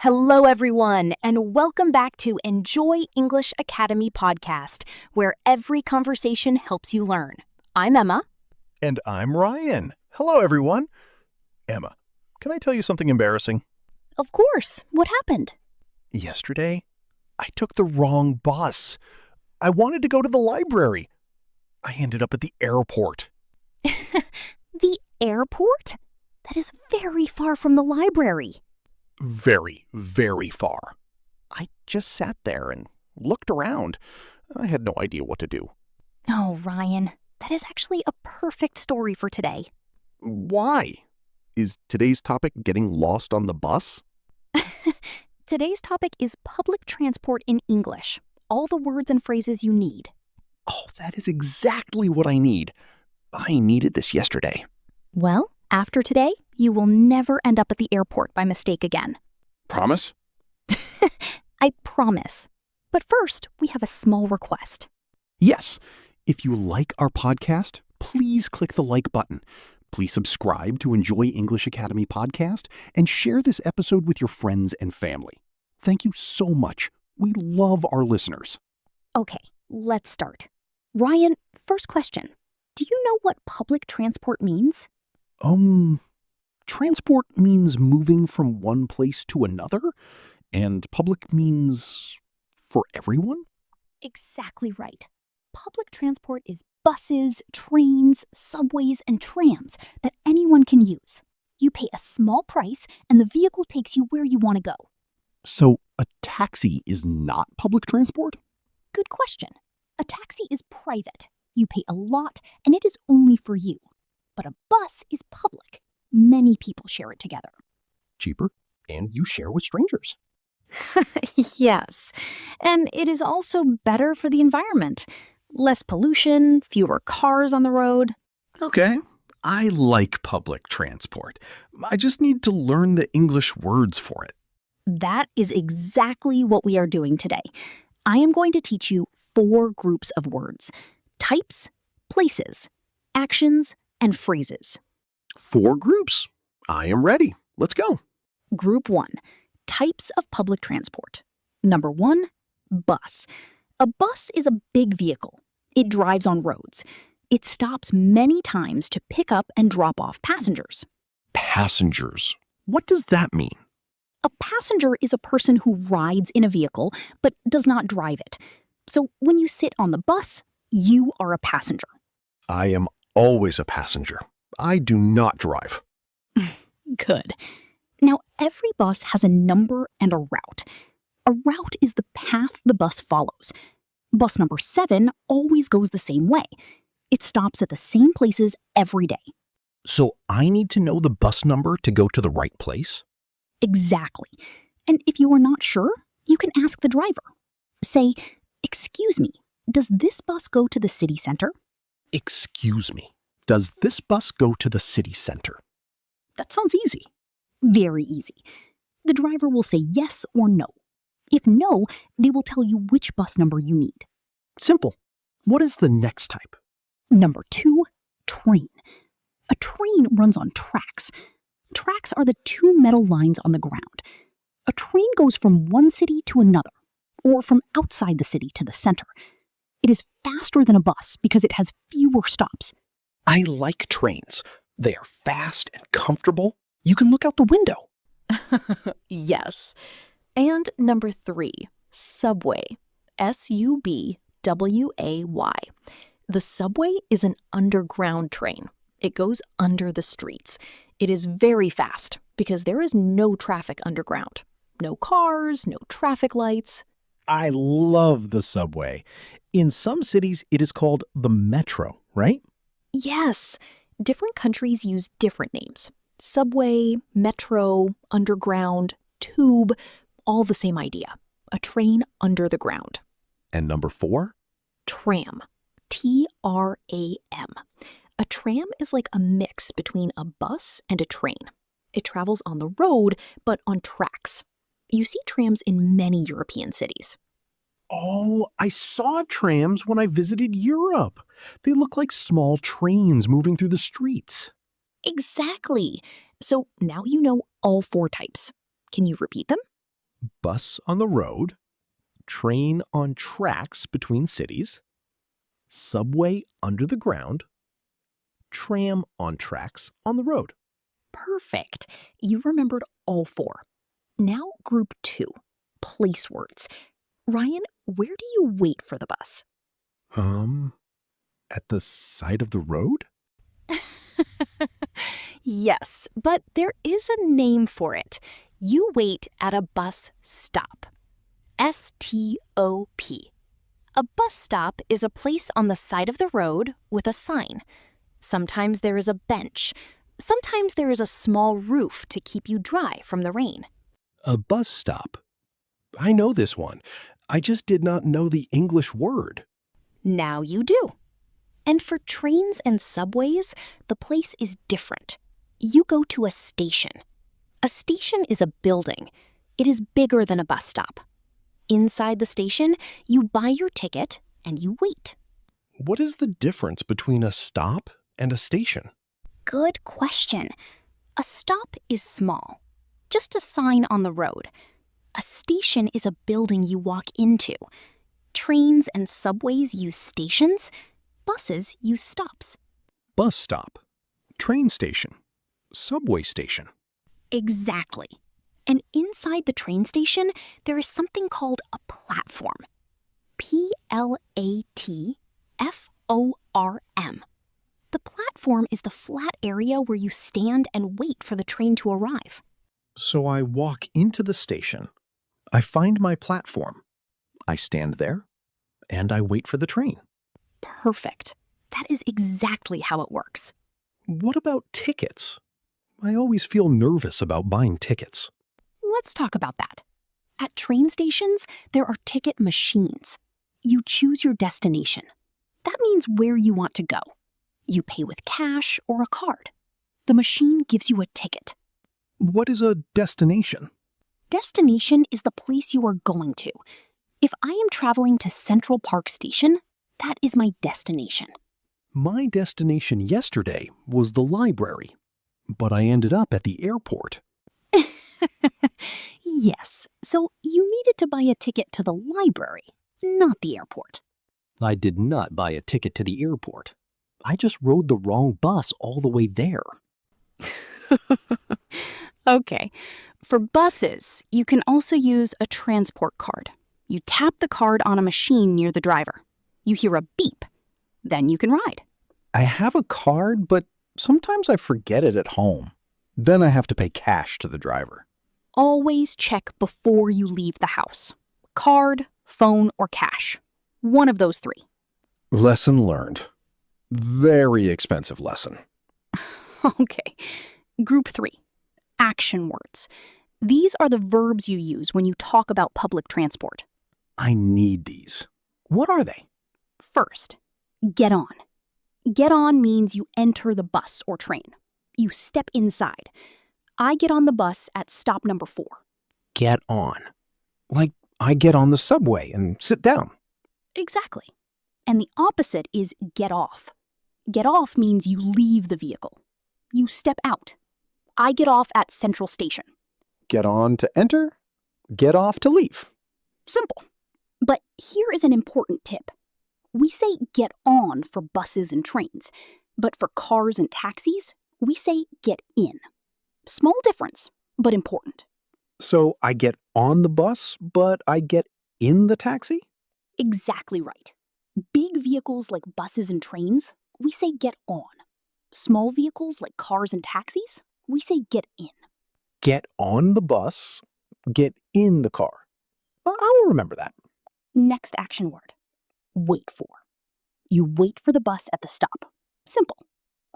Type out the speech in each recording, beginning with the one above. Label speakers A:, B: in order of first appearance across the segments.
A: Hello, everyone, and welcome back to Enjoy English Academy podcast, where every conversation helps you learn. I'm Emma.
B: And I'm Ryan. Hello, everyone. Emma, can I tell you something embarrassing?
A: Of course. What happened?
B: Yesterday, I took the wrong bus. I wanted to go to the library. I ended up at the airport.
A: The airport? That is very far from the library.
B: Very, very far. I just sat there and looked around. I had no idea what to do.
A: Oh, Ryan, that is actually a perfect story for today.
B: Why? Is today's topic getting lost on the bus?
A: Today's topic is public transport in English. All the words and phrases you need.
B: Oh, that is exactly what I need. I needed this yesterday.
A: Well, after today, you will never end up at the airport by mistake again.
B: Promise?
A: I promise. But first, we have a small request.
B: Yes. If you like our podcast, please click the like button. Please subscribe to Enjoy English Academy podcast and share this episode with your friends and family. Thank you so much. We love our listeners.
A: Okay, let's start. Ryan, first question. Do you know what public transport means?
B: Transport means moving from one place to another, and public means for everyone?
A: Exactly right. Public transport is buses, trains, subways, and trams that anyone can use. You pay a small price, and the vehicle takes you where you want to go.
B: So a taxi is not public transport?
A: Good question. A taxi is private. You pay a lot, and it is only for you. But a bus is public. Many people share it together.
B: Cheaper, and you share with strangers.
A: Yes, and it is also better for the environment. Less pollution, fewer cars on the road.
B: Okay, I like public transport. I just need to learn the English words for it.
A: That is exactly what we are doing today. I am going to teach you 4 groups of words: types, places, actions, and phrases.
B: 4 groups. I am ready. Let's go.
A: Group 1, types of public transport. Number 1, bus. A bus is a big vehicle. It drives on roads. It stops many times to pick up and drop off passengers.
B: Passengers. What does that mean?
A: A passenger is a person who rides in a vehicle but does not drive it. So when you sit on the bus, you are a passenger.
B: I am always a passenger. I do not drive.
A: Good. Now, every bus has a number and a route. A route is the path the bus follows. Bus number 7 always goes the same way. It stops at the same places every day.
B: So I need to know the bus number to go to the right place?
A: Exactly. And if you are not sure, you can ask the driver. Say, "Excuse me, does this bus go to the city center?"
B: Excuse me. Does this bus go to the city center? That sounds easy.
A: Very easy. The driver will say yes or no. If no, they will tell you which bus number you need.
B: Simple. What is the next type?
A: Number 2, train. A train runs on tracks. Tracks are the 2 metal lines on the ground. A train goes from one city to another, or from outside the city to the center. It is faster than a bus because it has fewer stops.
B: I like trains. They are fast and comfortable. You can look out the window.
A: Yes. And number 3, subway. SUBWAY. The subway is an underground train. It goes under the streets. It is very fast because there is no traffic underground. No cars, no traffic lights.
B: I love the subway. In some cities, it is called the metro, right?
A: Yes. Different countries use different names. Subway, metro, underground, tube, all the same idea. A train under the ground.
B: And number 4?
A: Tram. TRAM. A tram is like a mix between a bus and a train. It travels on the road, but on tracks. You see trams in many European cities.
B: Oh, I saw trams when I visited Europe. They look like small trains moving through the streets.
A: Exactly. So now you know all 4 types. Can you repeat them?
C: bus on the road, train on tracks between cities, subway under the ground, tram on tracks on the road.
A: Perfect. You remembered all four. Now, group two, place words. Ryan, where do you wait for the bus?
C: At the side of the road?
D: Yes, but there is a name for it. You wait at a bus stop. S-T-O-P. A bus stop is a place on the side of the road with a sign. Sometimes there is a bench. Sometimes there is a small roof to keep you dry from the rain.
B: A bus stop. I know this one. I just did not know the English word.
D: Now you do. And for trains and subways, the place is different. You go to a station. A station is a building. It is bigger than a bus stop. Inside the station, you buy your ticket and you wait.
B: What is the difference between a stop and a station?
D: Good question. A stop is small, just a sign on the road. A station is a building you walk into. Trains and subways use stations. Buses use stops.
B: Bus stop, train station, subway station.
D: Exactly. And inside the train station, there is something called a platform. P-L-A-T-F-O-R-M. The platform is the flat area where you stand and wait for the train to arrive.
B: So I walk into the station. I find my platform. I stand there, and I wait for the train.
D: Perfect. That is exactly how it works.
B: What about tickets? I always feel nervous about buying tickets.
A: Let's talk about that. At train stations, there are ticket machines. You choose your destination. That means where you want to go. You pay with cash or a card. The machine gives you a ticket.
B: What is a destination?
A: Destination is the place you are going to. If I am traveling to Central Park Station, that is my destination.
B: My destination yesterday was the library, but I ended up at the airport.
A: Yes, so you needed to buy a ticket to the library, not the airport.
B: I did not buy a ticket to the airport. I just rode the wrong bus all the way there.
A: Okay, for buses, you can also use a transport card. You tap the card on a machine near the driver. You hear a beep. Then you can ride.
B: I have a card, but sometimes I forget it at home. Then I have to pay cash to the driver.
A: Always check before you leave the house. Card, phone, or cash. One of those three.
B: Lesson learned. Very expensive lesson.
A: Okay. Group 3. Action words. These are the verbs you use when you talk about public transport.
B: I need these. What are they?
A: First, get on. Get on means you enter the bus or train. You step inside. I get on the bus at stop number 4.
B: Get on. Like I get on the subway and sit down.
A: Exactly. And the opposite is get off. Get off means you leave the vehicle. You step out. I get off at Central Station.
B: Get on to enter. Get off to leave.
A: Simple. But here is an important tip. We say get on for buses and trains, but for cars and taxis, we say get in. Small difference, but important.
B: So I get on the bus, but I get in the taxi?
A: Exactly right. Big vehicles like buses and trains, we say get on. Small vehicles like cars and taxis, we say get in.
B: Get on the bus, get in the car. I will remember that.
A: Next action word. Wait for. You wait for the bus at the stop. Simple.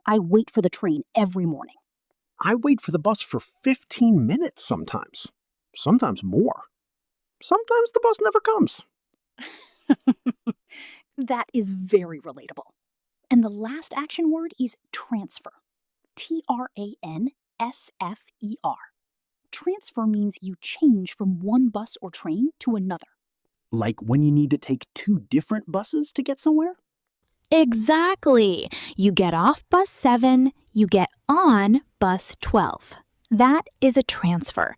A: I wait for the train every morning.
B: I wait for the bus for 15 minutes sometimes. Sometimes more. Sometimes the bus never comes.
A: That is very relatable. And the last action word is transfer. Transfer. Transfer means you change from one bus or train to another.
B: Like when you need to take 2 different buses to get somewhere?
D: Exactly. You get off bus 7, you get on bus 12. That is a transfer.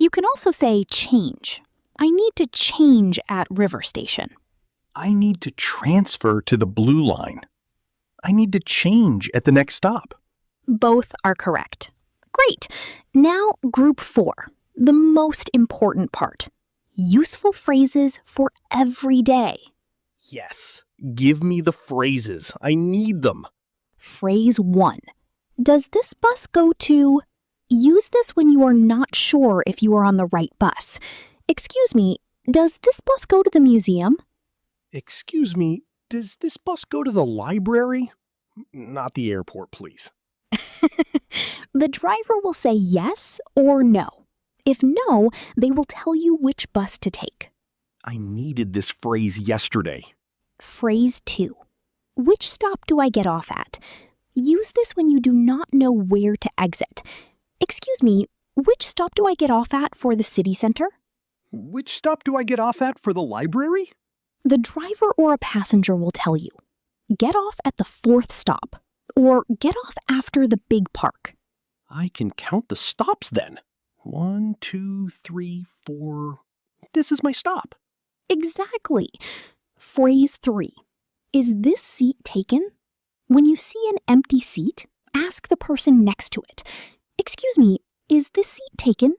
D: You can also say change. I need to change at River Station.
B: I need to transfer to the blue line. I need to change at the next stop.
D: Both are correct. Great. Now, group 4, the most important part. Useful phrases for every day.
C: Yes, give me the phrases. I need them.
D: Phrase 1. Does this bus go to? Use this when you are not sure if you are on the right bus. Excuse me, does this bus go to the museum?
C: Excuse me, does this bus go to the library? Not the airport, please.
D: The driver will say yes or no. If no, they will tell you which bus to take.
B: I needed this phrase yesterday.
D: Phrase 2. Which stop do I get off at? Use this when you do not know where to exit. Excuse me, which stop do I get off at for the city center?
B: Which stop do I get off at for the library?
D: The driver or a passenger will tell you. Get off at the 4th stop, or get off after the big park.
B: I can count the stops then. 1, 2, 3, 4. This is my stop.
D: Exactly. Phrase 3. Is this seat taken? When you see an empty seat, ask the person next to it. Excuse me, is this seat taken?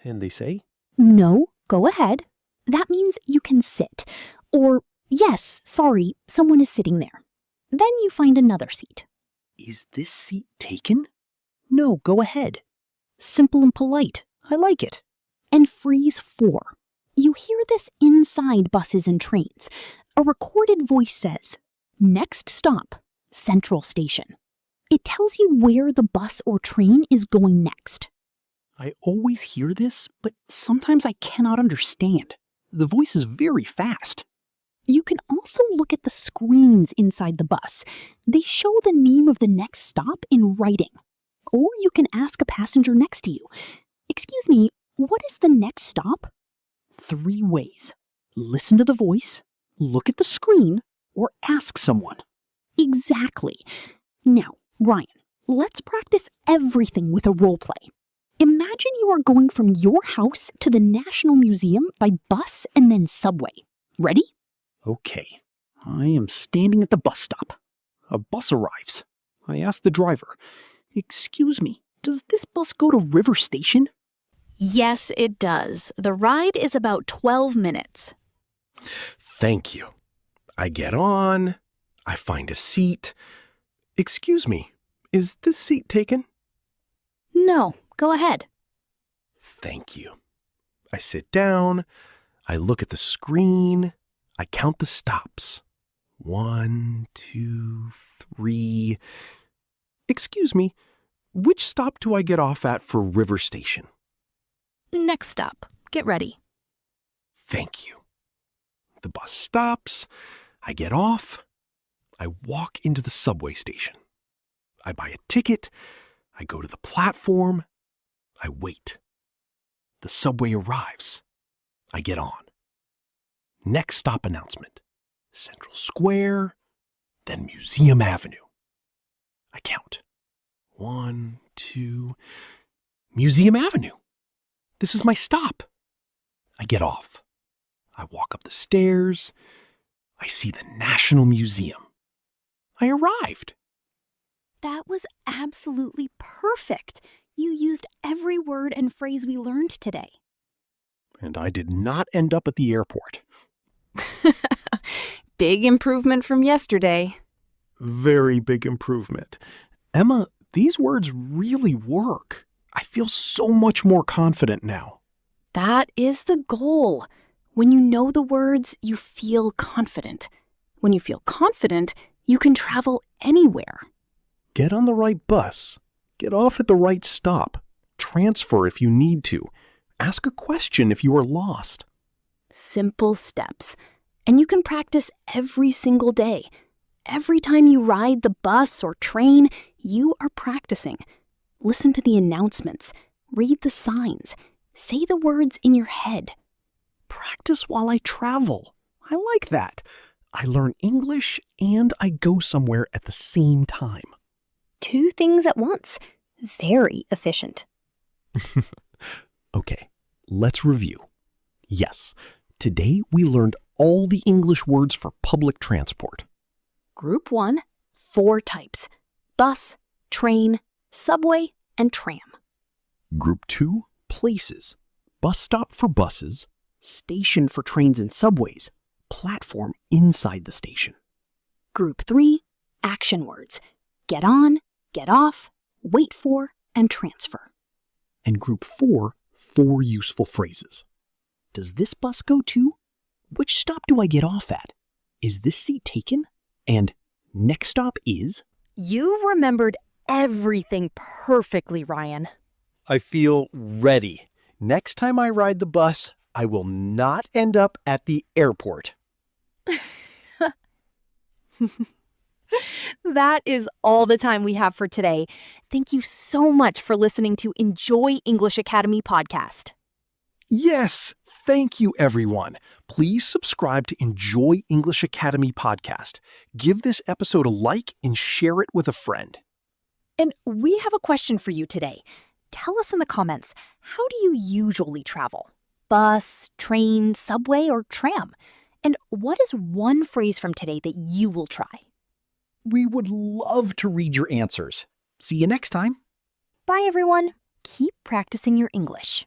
C: And they say,
D: No, go ahead. That means you can sit. Or, yes, sorry, someone is sitting there. Then you find another seat.
B: Is this seat taken? No, go ahead. Simple and polite. I like it.
D: And phrase 4. You hear this inside buses and trains. A recorded voice says, next stop, Central Station. It tells you where the bus or train is going next.
B: I always hear this, but sometimes I cannot understand. The voice is very fast.
A: You can also look at the screens inside the bus. They show the name of the next stop in writing. Or you can ask a passenger next to you, "Excuse me, what is the next stop?"
B: 3 ways. Listen to the voice, look at the screen, or ask someone.
A: Exactly. Now, Ryan, let's practice everything with a role play. Imagine you are going from your house to the National Museum by bus and then subway. Ready?
B: Okay, I am standing at the bus stop. A bus arrives. I ask the driver, "Excuse me, does this bus go to River Station?"
E: Yes, it does. The ride is about 12 minutes.
C: thank you. I get on. I find a seat. Excuse me, is this seat taken?
E: No, go ahead.
C: Thank you. I sit down. I look at the screen. I count the stops. 1, 2, 3. Excuse me, which stop do I get off at for River Station?
E: Next stop. Get ready.
C: Thank you. The bus stops. I get off. I walk into the subway station. I buy a ticket. I go to the platform. I wait. The subway arrives. I get on. Next stop announcement. Central Square, then Museum Avenue. I count. 1, 2. Museum Avenue. This is my stop. I get off. I walk up the stairs. I see the National Museum. I arrived.
D: That was absolutely perfect. You used every word and phrase we learned today.
B: And I did not end up at the airport.
E: Big improvement from yesterday.
C: Very big improvement.
B: Emma, these words really work. I feel so much more confident now.
E: That is the goal. When you know the words, you feel confident. When you feel confident, you can travel anywhere.
C: Get on the right bus. Get off at the right stop. Transfer if you need to. Ask a question if you are lost.
E: Simple steps. And you can practice every single day. Every time you ride the bus or train, you are practicing. Listen to the announcements. Read the signs. Say the words in your head.
B: Practice while I travel. I like that. I learn English and I go somewhere at the same time.
D: 2 things at once. Very efficient.
C: Okay, let's review. Yes, today we learned all the English words for public transport.
E: Group 1, 4 types: bus, train, subway, and tram.
C: Group 2, places. Bus stop for buses,
F: Station for trains and subways.
C: platform inside the station.
E: Group 3, action words: get on, get off, wait for, and transfer.
F: And Group 4, 4 useful phrases. Does this bus go to? Which stop do I get off at? Is this seat taken? And next stop is?
G: You remembered everything perfectly, Ryan.
C: I feel ready. Next time I ride the bus, I will not end up at the airport.
G: That is all the time we have for today. Thank you so much for listening to Enjoy English Academy podcast.
C: Yes, thank you, everyone. Please subscribe to Enjoy English Academy podcast. Give this episode a like and share it with a friend.
G: And we have a question for you today. Tell us in the comments, how do you usually travel? Bus, train, subway, or tram? And what is one phrase from today that you will try?
F: We would love to read your answers. See you next time.
G: Bye, everyone. Keep practicing your English.